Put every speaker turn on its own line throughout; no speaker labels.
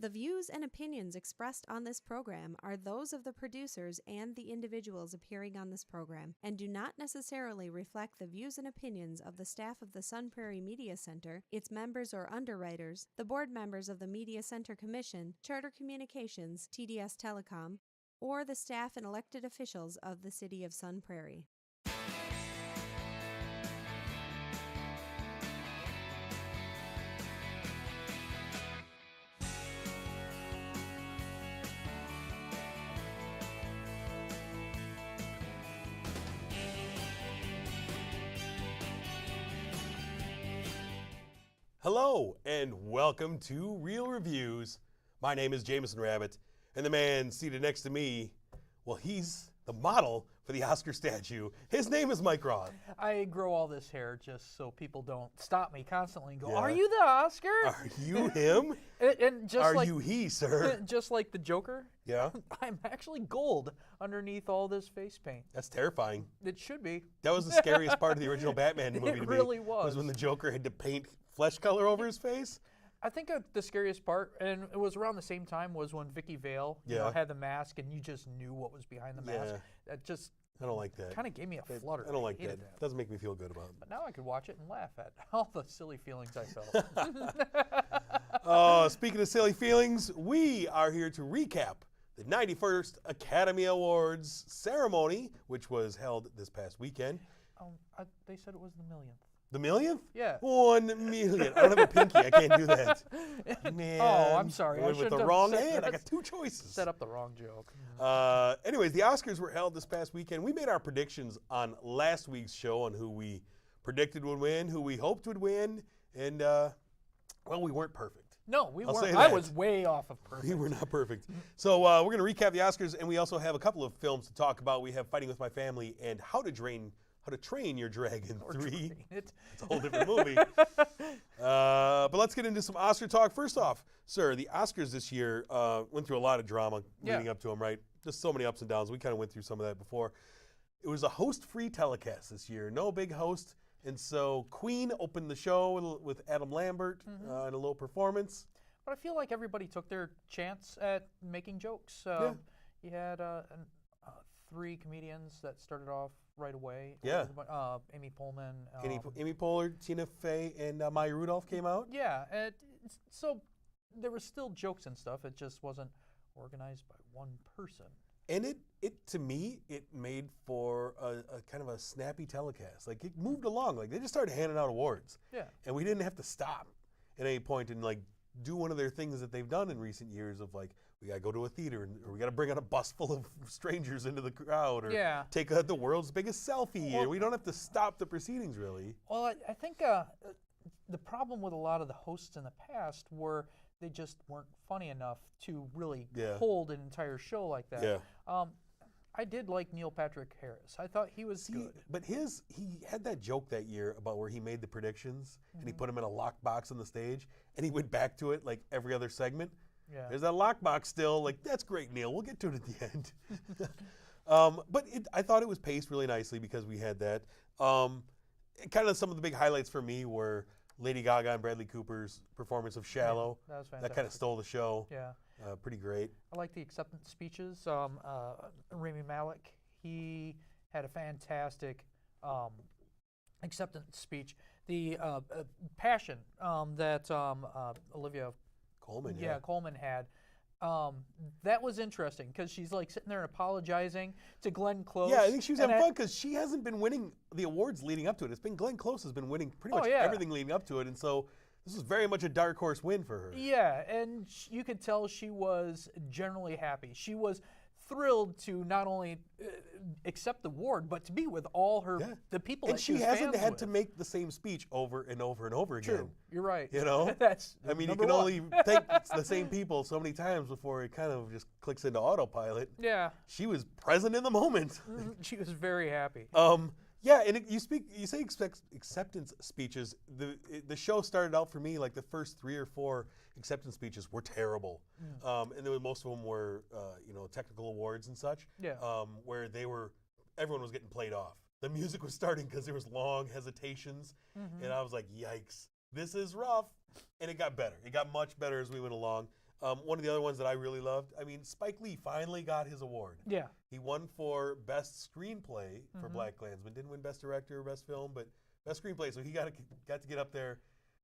The views and opinions expressed on this program are those of the producers and the individuals appearing on this program and do not necessarily reflect the views and opinions of the staff of the Sun Prairie Media Center, its members or underwriters, the board members of the Media Center Commission, Charter Communications, TDS Telecom, or the staff and elected officials of the City of Sun Prairie.
Hello and welcome to Real Reviews. My name is Jamison Rabbit, and the man seated next to me, well, he's the model for the Oscar statue. His name is Mike Roth.
I grow all this hair just so people don't stop me constantly and go,
Yeah.
"Are you the Oscar?"
Are you him?
And just
Are
like,
you he, sir?
just like the Joker,
Yeah,
I'm actually gold underneath all this face paint.
that's terrifying.
It should be.
That was the scariest part of the original Batman movie to me.
It really was.
when the Joker had to paint flesh color over his face.
I think the scariest part, and it was around the same time, was when Vicky Vale had the mask, and you just knew what was behind the mask. That just
I don't like that.
kind of gave me a flutter.
I don't like
hated
that. Doesn't make me feel good about it.
But now I could watch it and laugh at all the silly feelings I felt.
Speaking of silly feelings, we are here to recap the 91st Academy Awards ceremony, which was held this past weekend.
They said it was the millionth.
The millionth?
Yeah.
1 million. I don't have a pinky. I can't do that. Man.
Oh, I'm sorry.
I went with the
should've
wrong
set-
hand. I got two choices.
Set up the wrong joke.
Anyways, the Oscars were held this past weekend. We made our predictions on last week's show on who we predicted would win, who we hoped would win, and, well, we weren't perfect.
No, we
I'll
weren't.
say
I
that.
was way off of perfect.
We were not perfect. So we're going to recap the Oscars, and we also have a couple of films to talk about. We have Fighting with My Family and How to Train Your Dragon 3.
Train it.
It's a whole different movie. But let's get into some Oscar talk. First off, sir, the Oscars this year went through a lot of drama leading up to them, right? Just so many ups and downs. We kind of went through some of that before. It was a host-free telecast this year. No big host. And so Queen opened the show with Adam Lambert in a little performance.
But I feel like everybody took their chance at making jokes. You had 3 comedians that started off right away.
Yeah.
Amy Poehler.
Amy Poehler, Tina Fey, and Maya Rudolph came out.
Yeah. So there were still jokes and stuff. It just wasn't organized by one person.
And it to me, it made for a kind of a snappy telecast. Like, it moved along. Like, they just started handing out awards.
Yeah.
And we didn't have to stop at any point and, like, do one of their things that they've done in recent years of, like, we got to go to a theater or we got to bring out a bus full of strangers into the crowd or take the world's biggest selfie.
Well,
we don't have to stop the proceedings, really.
Well, I think the problem with a lot of the hosts in the past were they just weren't funny enough to really hold an entire show like that.
Yeah.
I did like Neil Patrick Harris. I thought he was good.
But he had that joke that year about where he made the predictions and he put them in a lockbox on the stage and he went back to it like every other segment.
Yeah.
There's that lockbox still. Like, that's great, Neil. We'll get to it at the end. But I thought it was paced really nicely because we had that. Kind of some of the big highlights for me were Lady Gaga and Bradley Cooper's performance of Shallow.
Yeah, that was fantastic.
That kind of stole the show.
Yeah.
Pretty great.
I like the acceptance speeches. Rami Malek, he had a fantastic acceptance speech. The passion that Olivia Colman had. That was interesting because she's like sitting there apologizing to Glenn Close.
Yeah, I think she was having fun because she hasn't been winning the awards leading up to it. It's been Glenn Close has been winning pretty much everything leading up to it, and so this was very much a dark horse win for her.
Yeah, and you could tell she was generally happy. She was thrilled to not only accept the award, but to be with all the people
and
that she was
hasn't
fans
had
with.
to make the same speech over and over and over again.
True, you're right.
You know,
that's
I mean, you
number
can
one.
only thank the same people so many times before it kind of just clicks into autopilot.
Yeah,
she was present in the moment.
She was very happy.
Yeah, and you say acceptance speeches. The show started out for me like the first 3 or 4 acceptance speeches were terrible, and then most of them were technical awards and such.
Yeah.
Where everyone was getting played off. The music was starting because there was long hesitations, and I was like, yikes, this is rough. And it got better. It got much better as we went along. One of the other ones that I really loved, I mean, Spike Lee finally got his award.
Yeah.
He won for Best Screenplay for Black Klansman. Didn't win Best Director or Best Film, but Best Screenplay. So he got to get up there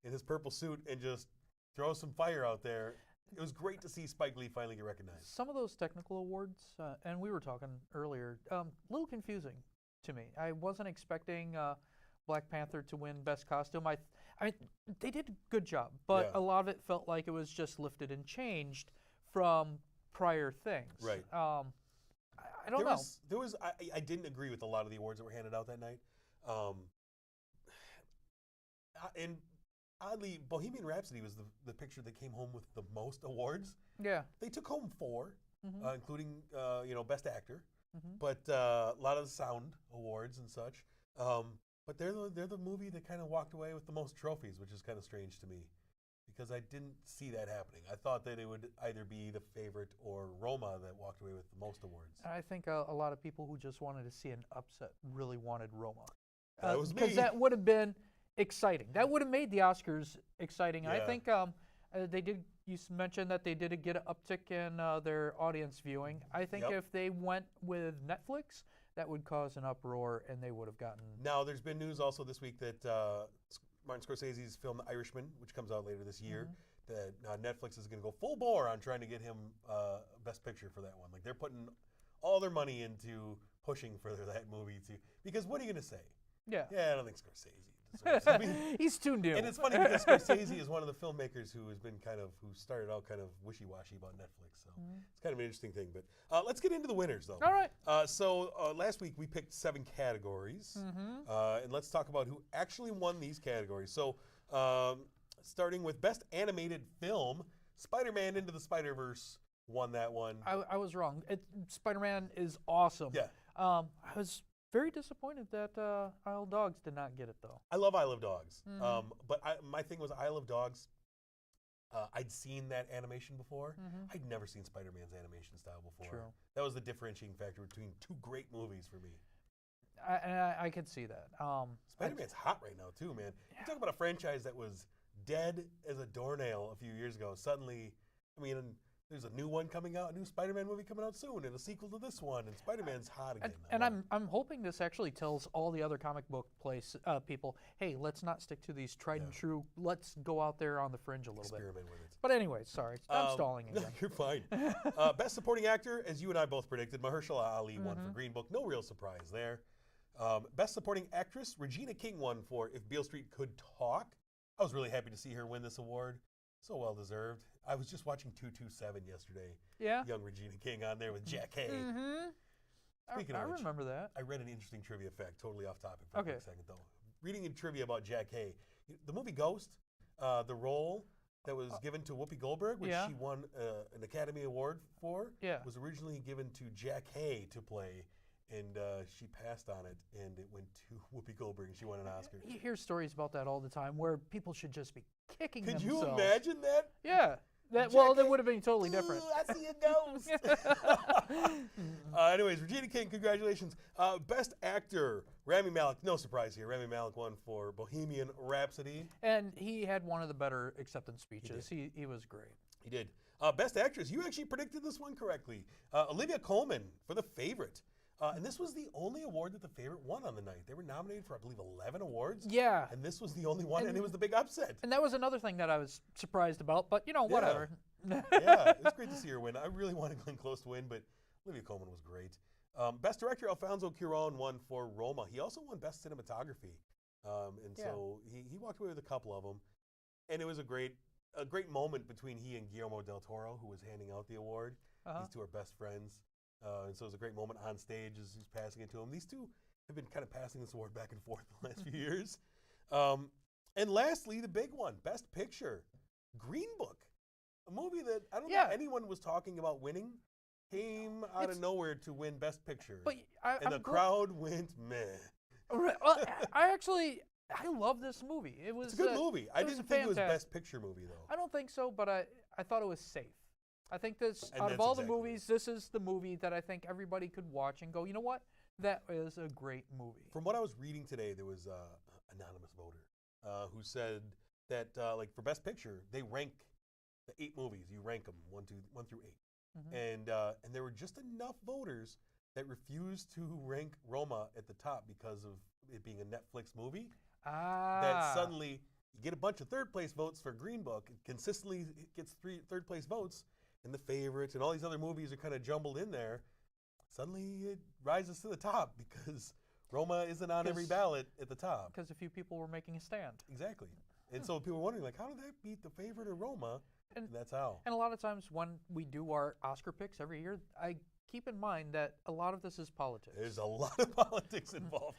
in his purple suit and just throw some fire out there. It was great to see Spike Lee finally get recognized.
Some of those technical awards, and we were talking earlier, a little confusing to me. I wasn't expecting Black Panther to win Best Costume. I mean, they did a good job, but a lot of it felt like it was just lifted and changed from prior things.
Right.
I don't know.
I didn't agree with a lot of the awards that were handed out that night. And oddly, Bohemian Rhapsody was the picture that came home with the most awards.
Yeah.
They took home 4, including Best Actor, but a lot of the sound awards and such. But they're the movie that kind of walked away with the most trophies, which is kind of strange to me, because I didn't see that happening. I thought that it would either be The Favorite or Roma that walked away with the most awards.
I think a lot of people who just wanted to see an upset really wanted Roma.
That was me.
Because that would have been exciting. That would have made the Oscars exciting.
Yeah.
I think they did. You mentioned that they did get an uptick in their audience viewing. I think if they went with Netflix, that would cause an uproar, and they would have gotten.
Now, there's been news also this week that Martin Scorsese's film The Irishman, which comes out later this year, that Netflix is going to go full bore on trying to get him Best Picture for that one. Like, they're putting all their money into pushing for that movie because what are you going to say?
Yeah,
I don't think Scorsese deserves it. I mean,
he's too new.
And it's funny because Scorsese is one of the filmmakers who started out kind of wishy-washy about Netflix. So it's kind of an interesting thing. But let's get into the winners, though.
All right.
So last week we picked 7 categories. And let's talk about who actually won these categories. So starting with Best Animated Film, Spider-Man Into the Spider-Verse won that one.
I was wrong. Spider-Man is awesome.
Yeah.
I was very disappointed that Isle of Dogs did not get it, though.
I love Isle of Dogs. But my thing was Isle of Dogs, I'd seen that animation before. I'd never seen Spider-Man's animation style before.
True.
That was the differentiating factor between 2 great movies for me.
I could see that.
Spider-Man's hot right now, too, man. You talk about a franchise that was dead as a doornail a few years ago. Suddenly, I mean, there's a new one coming out, a new Spider-Man movie coming out soon, and a sequel to this one, and Spider-Man's hot again.
And I'm hoping this actually tells all the other comic book people, hey, let's not stick to these tried and true. Let's go out there on the fringe a little bit.
Experiment with it.
But anyway, sorry, I'm stalling again.
No, you're fine. Best Supporting Actor, as you and I both predicted, Mahershala Ali won for Green Book. No real surprise there. Best Supporting Actress, Regina King won for If Beale Street Could Talk. I was really happy to see her win this award. So well deserved. I was just watching 227 yesterday.
Yeah.
Young Regina King on there with Jack Hay. Speaking of which,
remember that.
I read an interesting trivia fact, totally off topic for a quick second though. Reading in trivia about Jack Hay, the movie Ghost, the role that was given to Whoopi Goldberg, which she won an Academy Award for, was originally given to Jack Hay to play. And she passed on it, and it went to Whoopi Goldberg, and she won an Oscar.
You hear stories about that all the time, where people should just be kicking
themselves.
Could you
imagine that?
Yeah. That would have been totally different.
I see a ghost. Anyways, Regina King, congratulations. Best Actor, Rami Malek. No surprise here. Rami Malek won for Bohemian Rhapsody.
And he had one of the better acceptance speeches. He was great.
He did. Best Actress, you actually predicted this one correctly. Olivia Colman for The Favorite. And this was the only award that The Favorite won on the night. They were nominated for, I believe, 11 awards.
Yeah.
And this was the only one, and it was the big upset.
And that was another thing that I was surprised about, but, whatever.
Yeah, it was great to see her win. I really wanted Glenn Close to win, but Olivia Colman was great. Best Director, Alfonso Cuarón won for Roma. He also won Best Cinematography. So he walked away with a couple of them. And it was a great moment between he and Guillermo del Toro, who was handing out the award. These two are best friends. And so it was a great moment on stage as he's passing it to him. These two have been kind of passing this award back and forth the last few years. And lastly, the big one, Best Picture, Green Book, a movie that I don't think anyone was talking about winning, came out of nowhere to win Best Picture.
But
the crowd went meh.
Well, I love this movie. It's
a good movie. I didn't think it was Best Picture movie, though.
I don't think so, but I thought it was safe. I think out of all the movies, this is the movie that I think everybody could watch and go, you know what? That is a great movie.
From what I was reading today, there was an anonymous voter who said that, for Best Picture, they rank the 8 movies. You rank them 1 through 8.
Mm-hmm.
And there were just enough voters that refused to rank Roma at the top because of it being a Netflix movie. That suddenly you get a bunch of third place votes for Green Book. It consistently gets third place votes, and The Favorite and all these other movies are kind of jumbled in there. Suddenly it rises to the top because Roma isn't on every ballot at the top.
Because a few people were making a stand.
Exactly. And so people are wondering, like, how did that beat The Favorite or Roma? And that's how.
And a lot of times when we do our Oscar picks every year, I keep in mind that a lot of this is politics.
There's a lot of politics involved.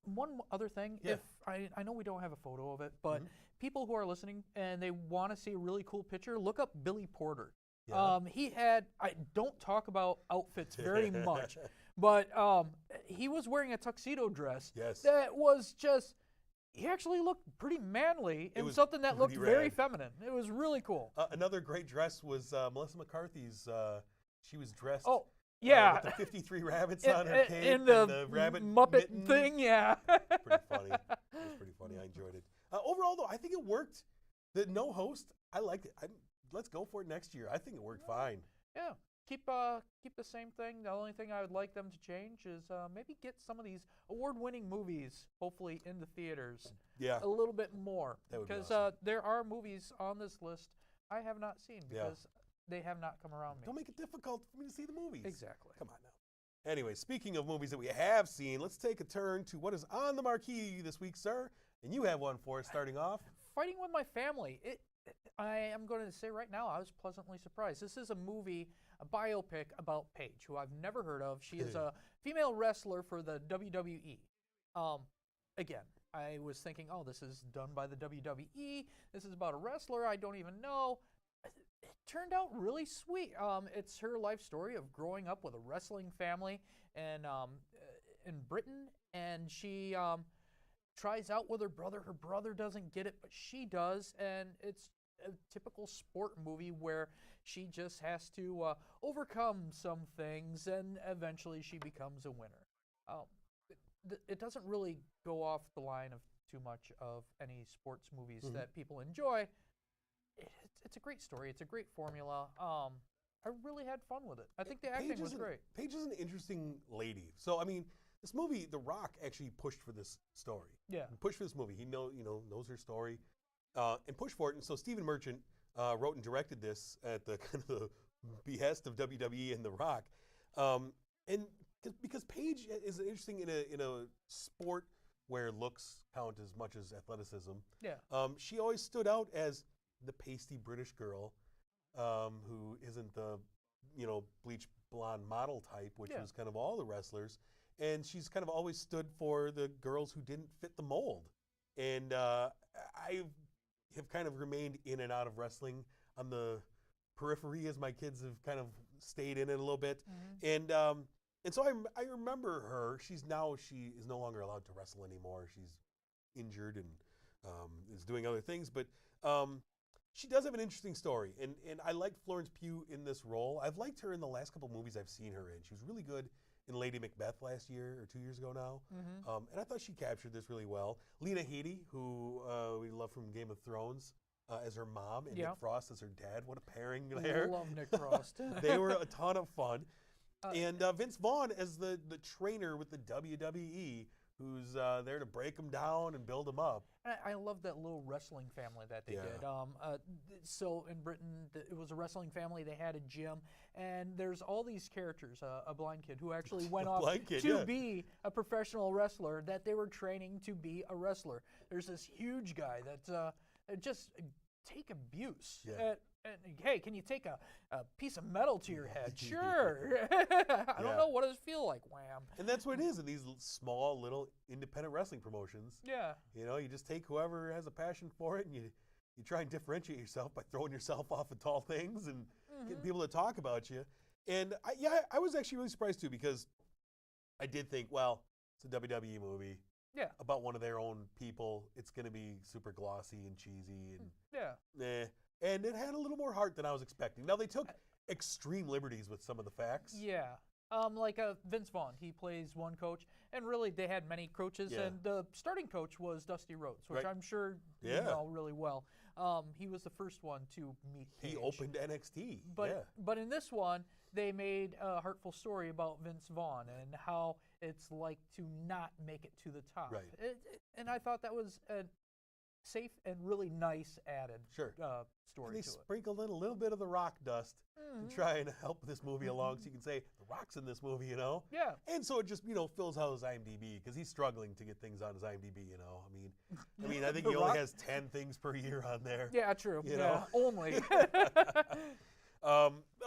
One other thing,
Yeah.
if I know we don't have a photo of it, but people who are listening and they want to see a really cool picture, look up Billy Porter.
Yeah.
I don't talk about outfits very much, but he was wearing a tuxedo dress.
Yes.
That was just, he actually looked pretty manly in something that looked very feminine. It was really cool.
Another great dress was Melissa McCarthy's. She was dressed.
Oh, yeah.
With the 53 rabbits on her cape
and
the rabbit
Muppet
mitten.
thing, yeah.
Pretty funny. It was pretty funny. I enjoyed it. Overall, though, I think it worked. The no host, I liked it. Let's go for it next year. I think it worked fine.
Yeah. Keep the same thing. The only thing I would like them to change is maybe get some of these award-winning movies, hopefully, in the theaters.
Yeah.
A little bit more.
That would be
because
awesome.
there are movies on this list I have not seen because they have not come around me.
Don't make it difficult for me to see the movies.
Exactly.
Come on now. Anyway, speaking of movies that we have seen, let's take a turn to what is on the marquee this week, sir. And you have one for us starting off.
Fighting with My Family. I am going to say right now, I was pleasantly surprised. This is a movie, a biopic about Paige, who I've never heard of. She is a female wrestler for the WWE. Again, I was thinking, oh, this is done by the WWE. This is about a wrestler I don't even know. It turned out really sweet. It's her life story of growing up with a wrestling family in Britain, and she tries out with her brother. Her brother doesn't get it, but she does, and it's a typical sport movie where she just has to overcome some things, and eventually she becomes a winner. It doesn't really go off the line of too much of any sports movies that people enjoy. It's a great story. It's a great formula. I really had fun with it. I think the acting was great.
Paige is an interesting lady. So, I mean, this movie, The Rock actually pushed for this story.
Yeah.
He pushed for this movie. He knows her story and pushed for it. And so Stephen Merchant wrote and directed this at the kind of the behest of WWE and The Rock. And because Paige is interesting in a sport where looks count as much as athleticism.
Yeah.
She always stood out as the pasty British girl who isn't the, bleach blonde model type, which was kind of all the wrestlers. And she's kind of always stood for the girls who didn't fit the mold. And I have kind of remained in and out of wrestling on the periphery as my kids have kind of stayed in it a little bit. And so I remember her. She is no longer allowed to wrestle anymore. She's injured and is doing other things. But she does have an interesting story. And I liked Florence Pugh in this role. I've liked her in the last couple movies I've seen her in. She was really good in Lady Macbeth last year or 2 years ago now. And I thought she captured this really well. Lena Headey, who we love from Game of Thrones, as her mom, and Nick Frost as her dad. What a pairing there.
I love Nick Frost.
They were a ton of fun. And Vince Vaughn as the trainer with the WWE, who's there to break them down and build them up.
I love that little wrestling family that they did. So in Britain, it was a wrestling family. They had a gym, and there's all these characters. A blind kid who actually went off to be a professional wrestler that they were training to be a wrestler. There's this huge guy that just take abuse. And, hey, can you take a piece of metal to your head? Sure. I don't know. What does it feel like? Wham.
And that's what it is in these small, little independent wrestling promotions.
Yeah.
You just take whoever has a passion for it, and you try and differentiate yourself by throwing yourself off of tall things and getting people to talk about you. And I was actually really surprised too, because I did think, well, it's a WWE movie.
Yeah.
About one of their own people. It's going to be super glossy and cheesy and And it had a little more heart than I was expecting. Now, they took extreme liberties with some of the facts.
Yeah. Like Vince Vaughn, he plays one coach, and really they had many coaches, and the starting coach was Dusty Rhodes, which I'm sure you know really well. He was the first one to meet Paige.
He opened NXT.
But in this one, they made a heartful story about Vince Vaughn and how it's like to not make it to the top.
Right.
And I thought that was a safe and really nice added story
and they
to it.
sprinkled in a little bit of the Rock dust to try and help this movie along, so you can say the Rock's in this movie, you know.
Yeah.
And so it just fills out his IMDb, because he's struggling to get things on his IMDb. You know, I mean, I think he only has 10 things per year on there.
Yeah, true. You know? Only.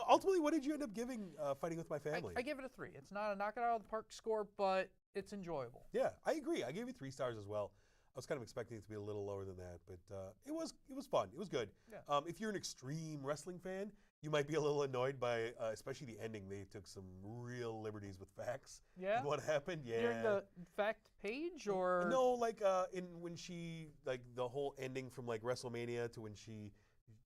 Ultimately, what did you end up giving Fighting With My Family?
I gave it a 3. It's not a knock it out of the park score, but it's enjoyable.
Yeah, I agree. I gave it 3 stars as well. I was kind of expecting it to be a little lower than that, but it was fun. It was good.
Yeah.
If you're an extreme wrestling fan, you might be a little annoyed by, especially the ending. They took some real liberties with facts.
Yeah.
What happened? Yeah.
During the fact page, or
no, like when she, like, the whole ending from like WrestleMania to when she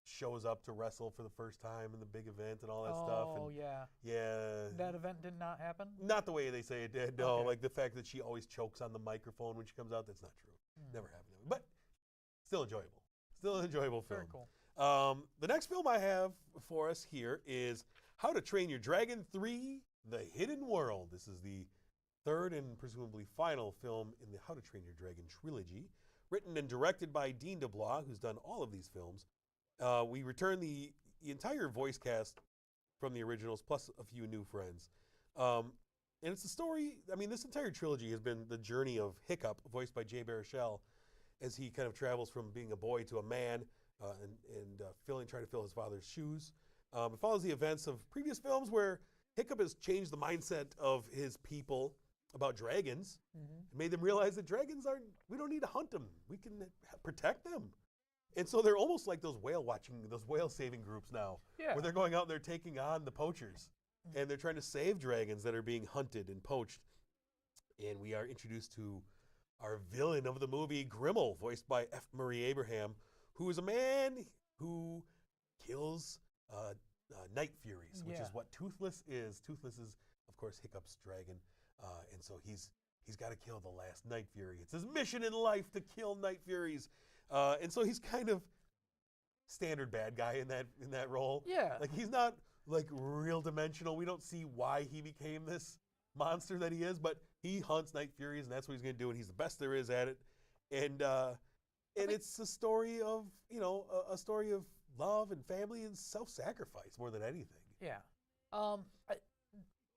shows up to wrestle for the first time in the big event and all that stuff.
Oh, yeah.
Yeah.
That event did not happen?
Not the way they say it did. No,
Okay.
like the fact that she always chokes on the microphone when she comes out, that's not true. Never happened. But still enjoyable. Still an enjoyable film.
Very cool.
The next film I have for us here is How to Train Your Dragon 3, The Hidden World. This is the third and presumably final film in the How to Train Your Dragon trilogy, written and directed by Dean DeBlois, who's done all of these films. We return the entire voice cast from the originals, plus a few new friends. And it's a story, I mean, this entire trilogy has been the journey of Hiccup, voiced by Jay Baruchel, as he kind of travels from being a boy to a man and trying to fill his father's shoes. It follows the events of previous films where Hiccup has changed the mindset of his people about dragons and made them realize that dragons we don't need to hunt them. We can protect them. And so they're almost like those whale saving groups now, where they're going out and they're taking on the poachers. And they're trying to save dragons that are being hunted and poached. And we are introduced to our villain of the movie, Grimmel, voiced by F. Murray Abraham, who is a man who kills Night Furies, which is what Toothless is. Toothless is, of course, Hiccup's dragon. And so he's got to kill the last Night Fury. It's his mission in life to kill Night Furies. And so he's kind of standard bad guy in that role.
Yeah.
Like, he's not like real dimensional. We don't see why he became this monster that he is, but he hunts Night Furies, and that's what he's going to do, and he's the best there is at it. And it's a story of, a story of love and family and self-sacrifice more than anything.
Yeah.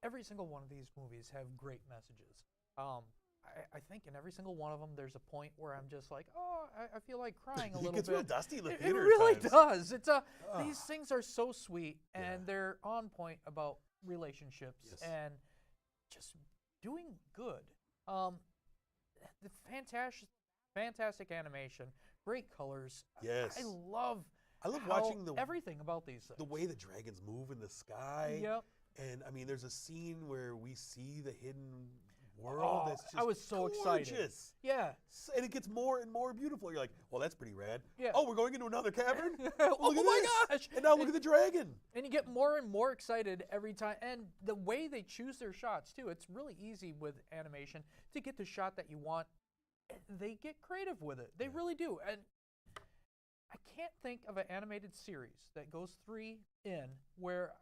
Every single one of these movies have great messages. I think in every single one of them, there's a point where I'm just like, oh, I feel like crying a little bit.
It gets real dusty in the theater.
It really
times.
does. It's these things are so sweet, and they're on point about relationships and just doing good. The fantastic animation, great colors.
Yes.
I love
watching
everything about these things.
The way the dragons move in the sky.
Yep.
And I mean, there's a scene where we see the hidden world. That's just
I was so
gorgeous.
excited. Yeah.
And it gets more and more beautiful. You're like, well, that's pretty rad.
Yeah.
Oh, we're going into another cavern? Look
Oh
at
my
this.
gosh.
And now look at the dragon.
And you get more and more excited every time. And the way they choose their shots, too, it's really easy with animation to get the shot that you want. They get creative with it. They really do. And I can't think of an animated series that goes 3 in where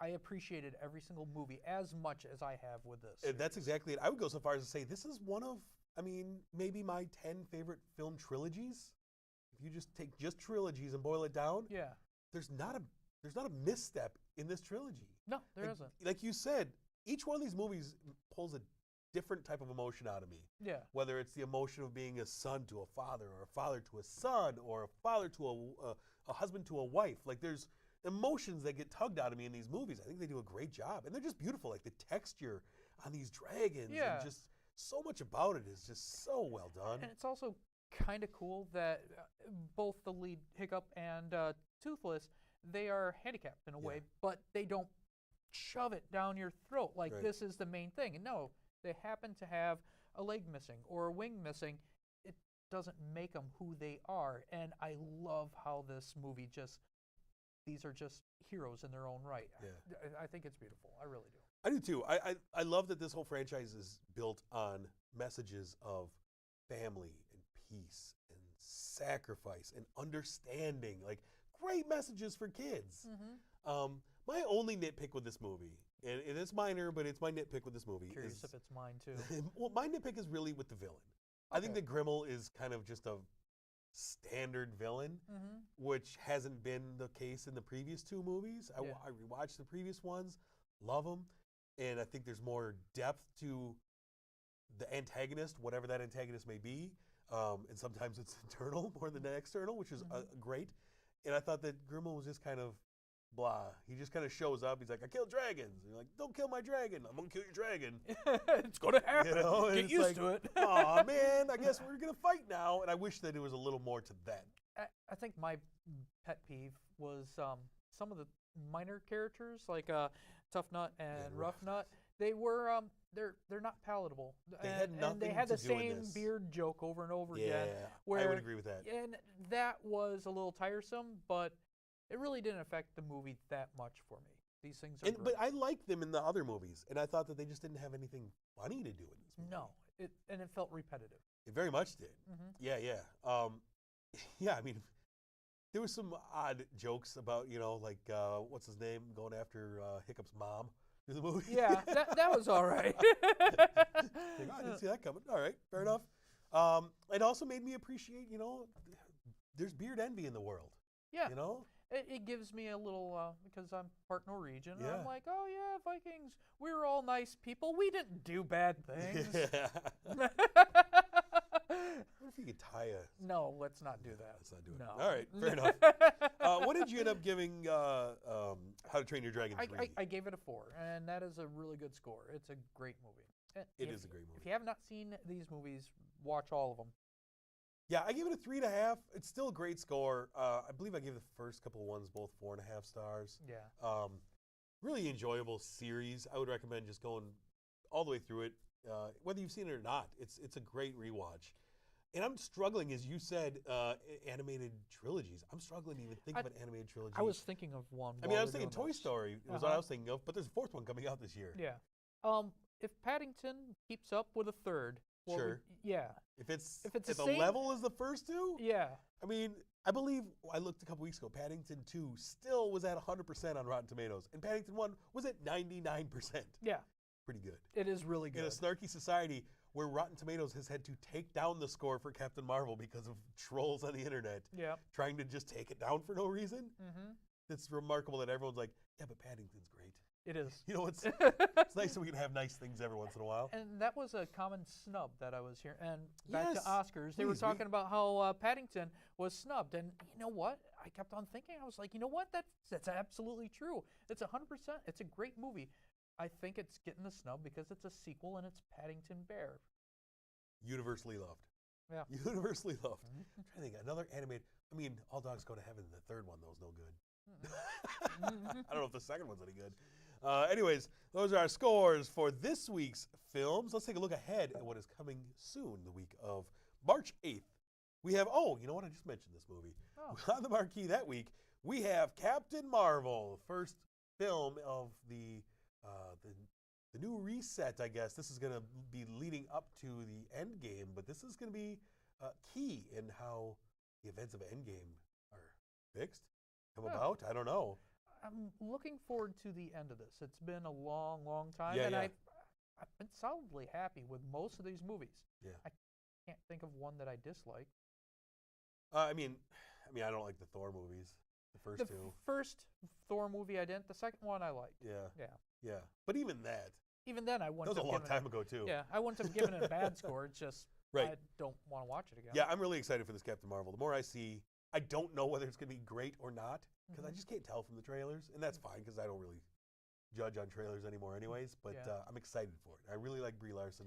I appreciated every single movie as much as I have with this.
And that's exactly it. I would go so far as to say this is one of, maybe my 10 favorite film trilogies. If you just take trilogies and boil it down, there's not a misstep in this trilogy.
No, there isn't.
Like you said, each one of these movies pulls a different type of emotion out of me.
Yeah.
Whether it's the emotion of being a son to a father, or a father to a son, or a father to a husband to a wife. Like, there's emotions that get tugged out of me in these movies. I think they do a great job, and they're just beautiful. Like the texture on these dragons, and just so much about it is just so well done.
And it's also kind of cool that both the lead Hiccup and Toothless, they are handicapped in a way, but they don't shove it down your throat like this is the main thing. And no, they happen to have a leg missing or a wing missing. It doesn't make them who they are. And I love how this movie these are just heroes in their own right.
Yeah.
I think it's beautiful. I really do.
I do too. I love that this whole franchise is built on messages of family and peace and sacrifice and understanding. Like, great messages for kids. My only nitpick with this movie, and it's minor, but it's my nitpick with this movie.
Curious if it's mine too.
Well, my nitpick is really with the villain. I think that Grimmel is kind of just a standard villain, which hasn't been the case in the previous two movies. I rewatched the previous ones, love them, and I think there's more depth to the antagonist, whatever that antagonist may be, and sometimes it's internal more than external, which is great. And I thought that Grimmel was just kind of blah. He just kind of shows up. He's like, I killed dragons. And you're like, don't kill my dragon. I'm going to kill your dragon.
It's going to happen. You know? Get used to it.
Aw, man, I guess we're going to fight now. And I wish that it was a little more to that.
I think my pet peeve was some of the minor characters, like Tough Nut and Rough Nut. They were, they're not palatable.
They had nothing
and they had
to
the
do with
same
this.
beard joke over and over again.
Yeah, I would agree with that.
And that was a little tiresome, but it really didn't affect the movie that much for me. These things are
But I liked them in the other movies, and I thought that they just didn't have anything funny to do in this movie.
No, it felt repetitive.
It very much did. Yeah. Yeah, I mean, there was some odd jokes about, like, what's his name, going after Hiccup's mom through the movie.
Yeah, that was all right.
I didn't see that coming. All right, fair enough. It also made me appreciate, there's beard envy in the world.
Yeah. It gives me a little, because I'm part Norwegian, and I'm like, oh yeah, Vikings, we were all nice people. We didn't do bad things.
What if you could tie a...
No, let's not do that.
Let's not do it.
No.
All right, fair enough. What did you end up giving How to Train Your Dragon 3?
I gave it a 4, and that is a really good score. It's a great movie.
It is a great movie.
If you have not seen these movies, watch all of them.
Yeah, I gave it a 3.5. It's still a great score. I believe I gave the first couple of ones both 4.5 stars.
Yeah.
Really enjoyable series. I would recommend just going all the way through it, whether you've seen it or not. It's a great rewatch. And I'm struggling, as you said, animated trilogies. I'm struggling to even think of an animated trilogy.
I was thinking of one.
I mean, I was thinking Toy Story was what I was thinking of, but there's a fourth one coming out this year.
Yeah. If Paddington keeps up with a third.
Sure.
Yeah.
If it's
the
at the
same
level as the first two?
Yeah.
I mean, I believe I looked a couple weeks ago, Paddington 2 still was at 100% on Rotten Tomatoes, and Paddington 1 was at 99%.
Yeah.
Pretty good.
It is really good.
In a snarky society where Rotten Tomatoes has had to take down the score for Captain Marvel because of trolls on the internet trying to just take it down for no reason. It's remarkable that everyone's like, yeah, but Paddington's great.
It is.
It's nice that we can have nice things every once in a while.
And that was a common snub that I was hearing. And back to Oscars, they
please,
were talking about how Paddington was snubbed. And you know what? I kept on thinking. I was like, you know what? That's absolutely true. It's 100%. It's a great movie. I think it's getting the snub because it's a sequel and it's Paddington Bear.
Universally loved.
Yeah.
Universally loved. I'm trying to think. Another animated. I mean, All Dogs Go to Heaven. The third one, though, is no good. I don't know if the second one's any good. Anyways, those are our scores for this week's films. Let's take a look ahead at what is coming soon, the week of March 8th. We have, you know what? I just mentioned this movie. On the marquee that week, we have Captain Marvel, first film of the new reset, I guess. This is going to be leading up to the Endgame, but this is going to be key in how the events of Endgame are fixed, come about. I don't know.
I'm looking forward to the end of this. It's been a long, long time, and I've been solidly happy with most of these movies.
Yeah.
I can't think of one that I dislike.
I mean, I don't like the Thor movies, the first two.
The first Thor movie I didn't. The second one I liked.
Yeah. But even
then, I wouldn't.
That was a long time ago too.
Yeah, I wouldn't have given it a bad score. It's just I don't want to watch it again.
Yeah, I'm really excited for this Captain Marvel. The more I see, I don't know whether it's going to be great or not because I just can't tell from the trailers, and that's fine because I don't really judge on trailers anymore, anyways. But I'm excited for it. I really like Brie Larson.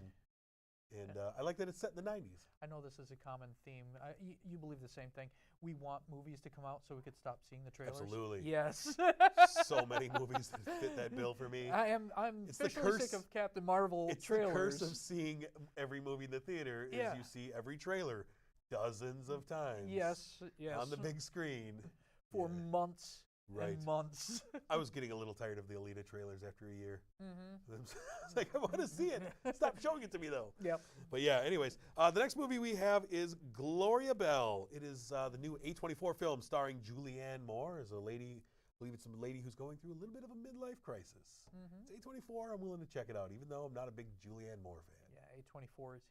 And I like that it's set in the 90s.
I know this is a common theme. You believe the same thing. We want movies to come out so we could stop seeing the trailers.
Absolutely.
Yes.
So many movies that fit that bill for me.
I'm officially sick of Captain Marvel trailers.
It's the curse of seeing every movie in the theater is you see every trailer dozens of times.
Yes.
On the big screen.
For months
Right.
in months.
I was getting a little tired of the Alita trailers after a year. I was like, I want to see it. Stop showing it to me, though.
Yep.
But yeah, anyways, the next movie we have is Gloria Bell. It is the new A24 film starring Julianne Moore as a lady. I believe it's a lady who's going through a little bit of a midlife crisis. It's A24. I'm willing to check it out, even though I'm not a big Julianne Moore fan.
Yeah, A24 is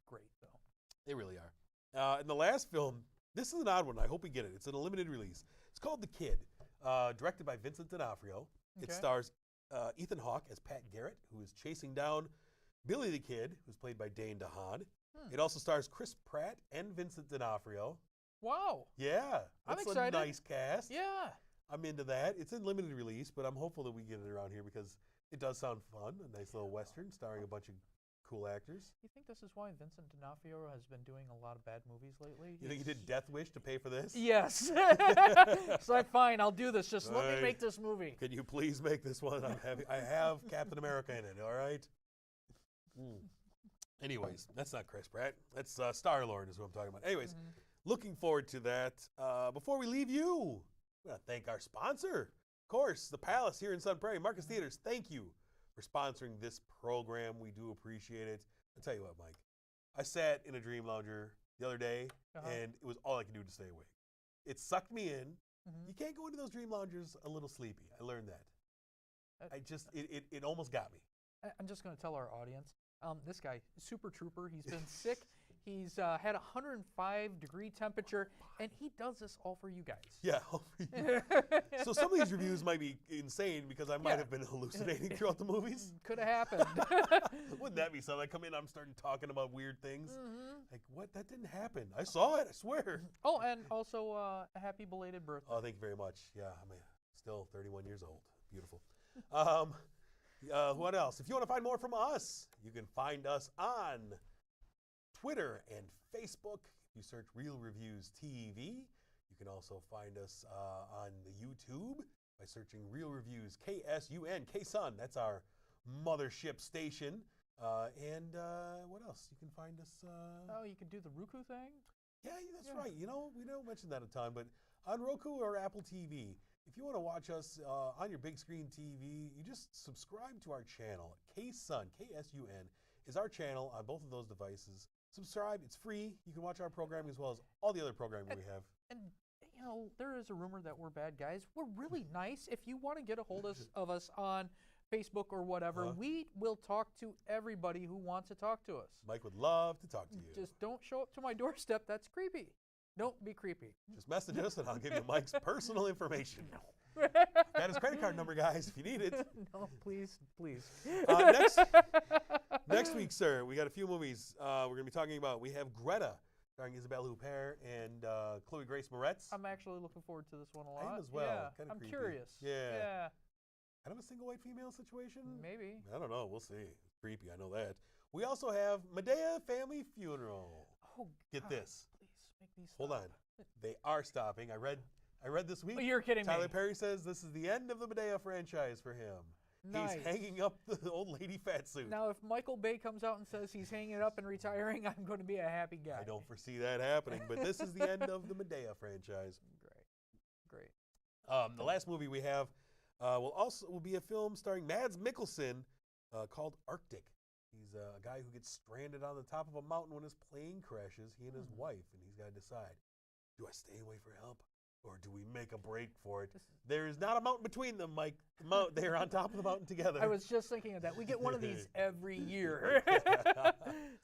great, though.
They really are. And the last film, this is an odd one. I hope we get it. It's an limited release. It's called The Kid, directed by Vincent D'Onofrio. It
Okay.
stars Ethan Hawke as Pat Garrett, who is chasing down Billy the Kid, who's played by Dane DeHaan. It also stars Chris Pratt and Vincent D'Onofrio.
Wow.
Yeah,
I'm
that's
excited.
a nice cast.
Yeah.
I'm into that. It's in limited release, but I'm hopeful that we get it around here because it does sound fun. A nice little Western starring a bunch of cool actors.
You think this is why Vincent D'Onofrio has been doing a lot of bad movies lately?
You think he did Death Wish to pay for this?
Yes. It's like, fine, I'll do this. Just let me
Right.
make this movie.
Can you please make this one? I have Captain America in it, all right? Anyways, that's not Chris Pratt. That's Star-Lord is what I'm talking about. Anyways, looking forward to that. Before we leave you, we want to thank our sponsor. Of course, the Palace here in Sun Prairie, Marcus Theaters. Thank you for sponsoring this program. We do appreciate it. I'll tell you what, Mike. I sat in a Dream Lounger the other day, and it was all I could do to stay awake. It sucked me in. You can't go into those Dream Loungers a little sleepy. I learned that. It almost got me.
I'm just going to tell our audience, this guy, super trooper, he's been sick. He's had 105-degree temperature, and he does this all for you guys.
Yeah. So some of these reviews might be insane because I might have been hallucinating throughout the movies.
Could have happened.
Wouldn't that be something? I come in, I'm starting talking about weird things. Like, what? That didn't happen. I saw it, I swear.
Oh, and also a happy belated birthday.
Oh, thank you very much. Yeah, I'm still 31 years old. Beautiful. What else? If you want to find more from us, you can find us on Twitter and Facebook. If you search Real Reviews TV, you can also find us on the YouTube by searching Real Reviews KSUN, KSUN. That's our mothership station. And what else? You can find us.
Oh, you can do the Roku thing?
Yeah, that's right. You know, we don't mention that a ton, but on Roku or Apple TV, if you want to watch us on your big screen TV, you just subscribe to our channel. KSUN, KSUN, is our channel on both of those devices. Subscribe. It's free. You can watch our programming as well as all the other programming we have.
And, you know, there is a rumor that we're bad guys. We're really nice. If you want to get a hold of us on Facebook or whatever, we will talk to everybody who wants to talk to us.
Mike would love to talk to you.
Just don't show up to my doorstep. That's creepy. Don't be creepy.
Just message us and I'll give you Mike's personal information. Got his credit card number, guys, if you need it.
No, please, please.
Next week, sir, we got a few movies we're going to be talking about. We have Greta, starring Isabelle Huppert and Chloe Grace Moretz.
I'm actually looking forward to this one a lot.
I am as well.
Yeah,
Kinda
I'm
creepy.
curious.
Yeah. Kind of a single white female situation?
Maybe.
I don't know. We'll see. It's creepy. I know that. We also have Medea Family Funeral.
Oh,
Get this.
Please make these.
Hold on. They are stopping. I read this week.
Oh, you're kidding me.
Tyler Perry says this is the end of the Medea franchise for him.
Nice.
He's hanging up the old lady fat suit.
Now, if Michael Bay comes out and says he's hanging it up and retiring, I'm going to be a happy guy.
I don't foresee that happening, but this is the end of the Medea franchise.
Great.
The last movie we have will be a film starring Mads Mikkelsen called Arctic. He's a guy who gets stranded on the top of a mountain when his plane crashes, he and his wife, and he's got to decide, do I stay away for help or do we make a break for it? There is not a mountain between them, Mike. They're on top of the mountain together.
I was just thinking of that. We get one of these every year.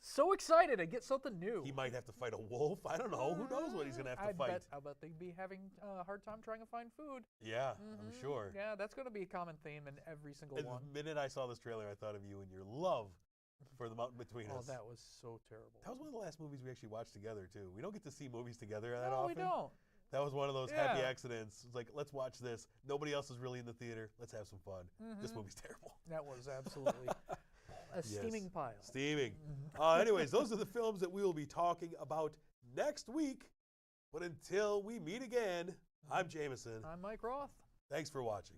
So excited. I get something new.
He might have to fight a wolf. I don't know. Who knows what he's going to have to fight?
I bet they'd be having a hard time trying to find food.
Yeah, I'm sure.
Yeah, that's going to be a common theme in every single one.
The minute I saw this trailer, I thought of you and your love for the mountain between us.
Oh, that was so terrible.
That was one of the last movies we actually watched together, too. We don't get to see movies together that
often.
often.
No, we don't.
That was one of those happy accidents. It was like, let's watch this. Nobody else is really in the theater. Let's have some fun. This movie's terrible.
That was absolutely a steaming pile.
Steaming. Anyways, those are the films that we will be talking about next week. But until we meet again, I'm Jamison.
I'm Mike Roth.
Thanks for watching.